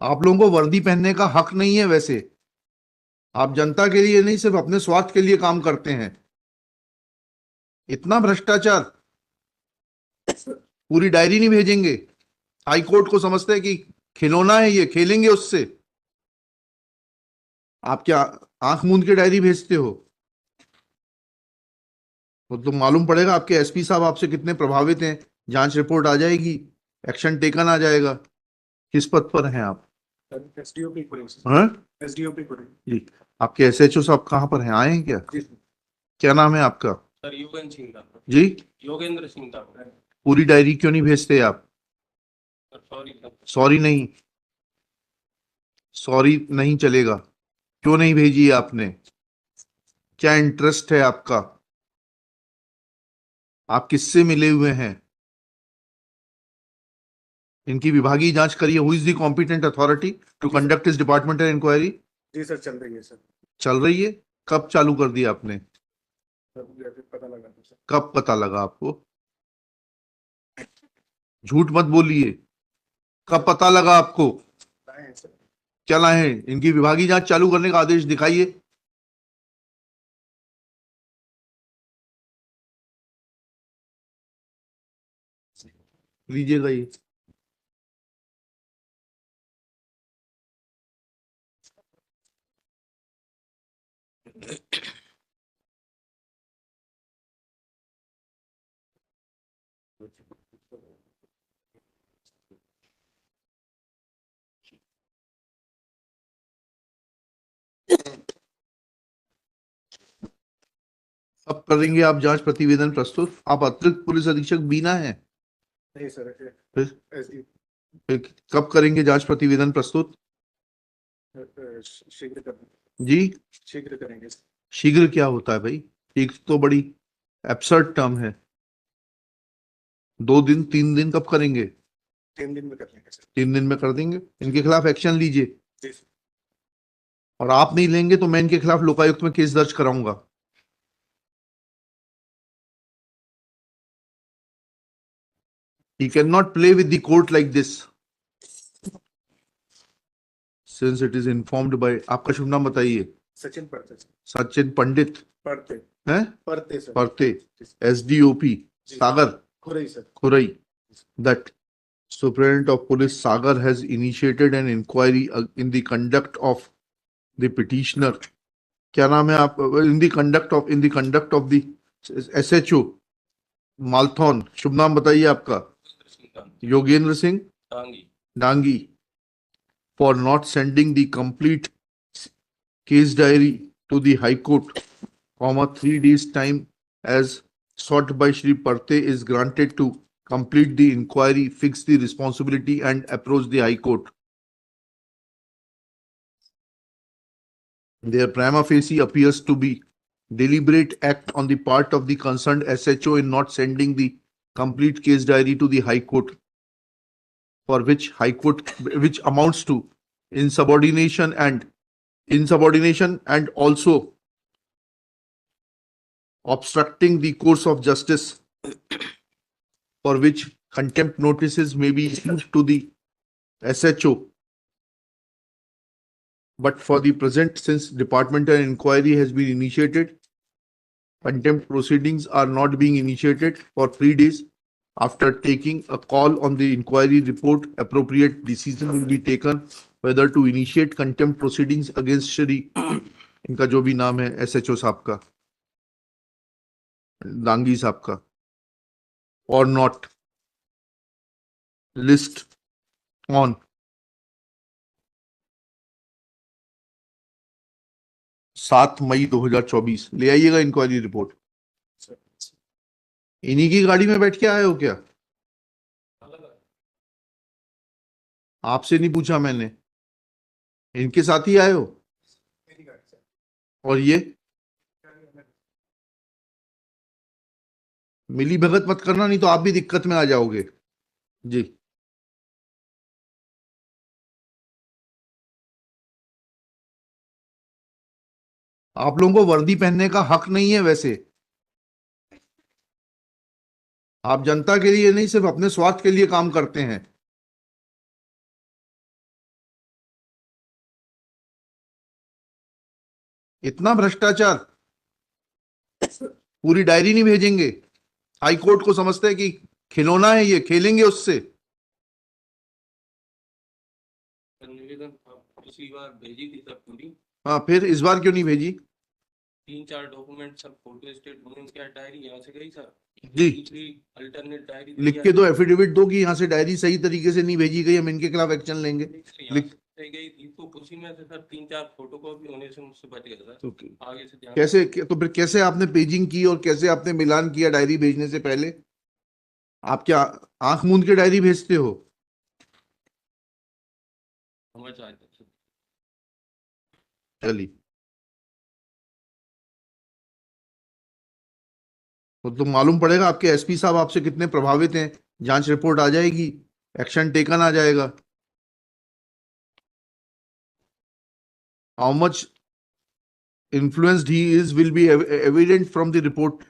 आप लोगों को वर्दी पहनने का हक नहीं है। वैसे आप जनता के लिए नहीं, सिर्फ अपने स्वार्थ के लिए काम करते हैं। इतना भ्रष्टाचार। पूरी डायरी नहीं भेजेंगे? हाई कोर्ट को समझते हैं कि खिलौना है, ये खेलेंगे उससे? आप क्या आंख मूंद के डायरी भेजते हो? तो मालूम पड़ेगा आपके एसपी साहब आपसे कितने प्रभावित हैं। जांच रिपोर्ट आ जाएगी, एक्शन टेकन आ जाएगा। किस पद पर हैं आप? एसडीओपी हाँ एसडीओपी जी। आपके एसएचओ साहब कहाँ पर हैं? आए हैं क्या? क्या नाम है आपका? सर योगेंद्र सिंह था। जी। योगेंद्र सिंह था। पूरी डायरी क्यों नहीं भेजते आप? Sorry sir. सॉरी नहीं, सॉरी नहीं चलेगा। क्यों नहीं भेजी आपने? क्या इंटरेस्ट है आपका? आप किससे मिले हुए हैं? इनकी विभागीय जांच करिए। Who is the competent authority to conduct this departmental inquiry? जी सर, चल रही है सर। चल रही है? कब चालू कर दिया आपने? पता लगा था सर। कब पता लगा आपको? झूठ मत बोलिए। कब पता लगा आपको? लाए हैं सर। क्या लाए हैं? इनकी विभागीय जांच चालू करने का आदेश दिखाइए। लीजिएगा ये। अब करेंगे आप जांच प्रतिवेदन प्रस्तुत? आप अतिरिक्त पुलिस अधीक्षक बीना है? नहीं सर, फिर एसडी फिर कब करेंगे जांच प्रतिवेदन प्रस्तुत? शीघ्र कर जी। शीघ्र करेंगे। शीघ्र क्या होता है भाई? एक तो बड़ी एब्सर्ड टर्म है। 2 दिन 3 दिन कब करेंगे? 3 दिन में कर लेंगे सर। 3 दिन में कर देंगे। इनके खिलाफ एक्शन लीजिए। जी सर। और आप नहीं लेंगे तो मैं इनके खिलाफ लोकायुक्त में केस दर्ज कराऊंगा। He cannot play with the court like this. Since it is informed by, आपका शुभ नाम बताइए। सचिन पढ़ते सर। सचिन पंडित पढ़ते हैं? पढ़ते सर। परते SDOP Sagar Khurai sir. Khurai. That Superintendent of Police Sagar has initiated an inquiry in the conduct of the petitioner. क्या नाम है आप? in the conduct of the SHO Malthone. शुभ नाम बताइए आपका। Yogendra Singh Dangi. For not sending the complete case diary to the High Court, 3 days time as sought by Shri Parte is granted to complete the inquiry, fix the responsibility and approach the High Court. Their prima facie appears to be deliberate act on the part of the concerned SHO in not sending the complete case diary to the High Court, for which which amounts to insubordination and also obstructing the course of justice, for which contempt notices may be issued to the SHO. But for the present, since departmental inquiry has been initiated, contempt proceedings are not being initiated for 3 days. After taking a call on the inquiry report, appropriate decision will be taken whether to initiate contempt proceedings against Shri, इनका जो भी नाम है SHO साहब का, दांगी साहब का, or not. List on 7 मई 2024 ले आइएगा इंक्वायरी रिपोर्ट। इन्हीं की गाड़ी में बैठ के आए हो क्या? आपसे नहीं पूछा मैंने, इनके साथ ही आए हो? और ये मिली भगत मत करना, नहीं तो आप भी दिक्कत में आ जाओगे। जी। आप लोगों को वर्दी पहनने का हक नहीं है। वैसे आप जनता के लिए नहीं, सिर्फ अपने स्वार्थ के लिए काम करते हैं। इतना भ्रष्टाचार, पूरी डायरी नहीं भेजेंगे? हाई कोर्ट को समझते हैं कि खिलौना है, ये खेलेंगे उससे? निवेदन पिछली बार भेजी थी सर पूरी, हाँ, फिर इस बार क्यों नहीं भेजी? 3-4 डॉक्यूमेंट सब फोटो स्टेट क्या डायरी यहाँ से गई सर, जी। दूसरी अल्टरनेट डायरी लिख के दो, एफिडेविट दो कि यहाँ से डायरी सही तरीके से नहीं भेजी गई, हम इनके खिलाफ एक्शन लेंगे। लिख गई थी, तो उसी में से सर 3-4 फोटो कॉपी होने से मुझसे बच गया सर। तो आगे से ध्यान कैसे, तो फिर कैसे आपने पेजिंग की और कैसे आपने मिलान किया डायरी भेजने से पहले? आप क्या आंख मूंद के डायरी भेजते हो? समझ आए सर। चलिए, तो मालूम पड़ेगा आपके एसपी साहब आपसे कितने प्रभावित हैं। जांच रिपोर्ट आ जाएगी, एक्शन टेकन आ जाएगा। How much influenced he is will be evident from the report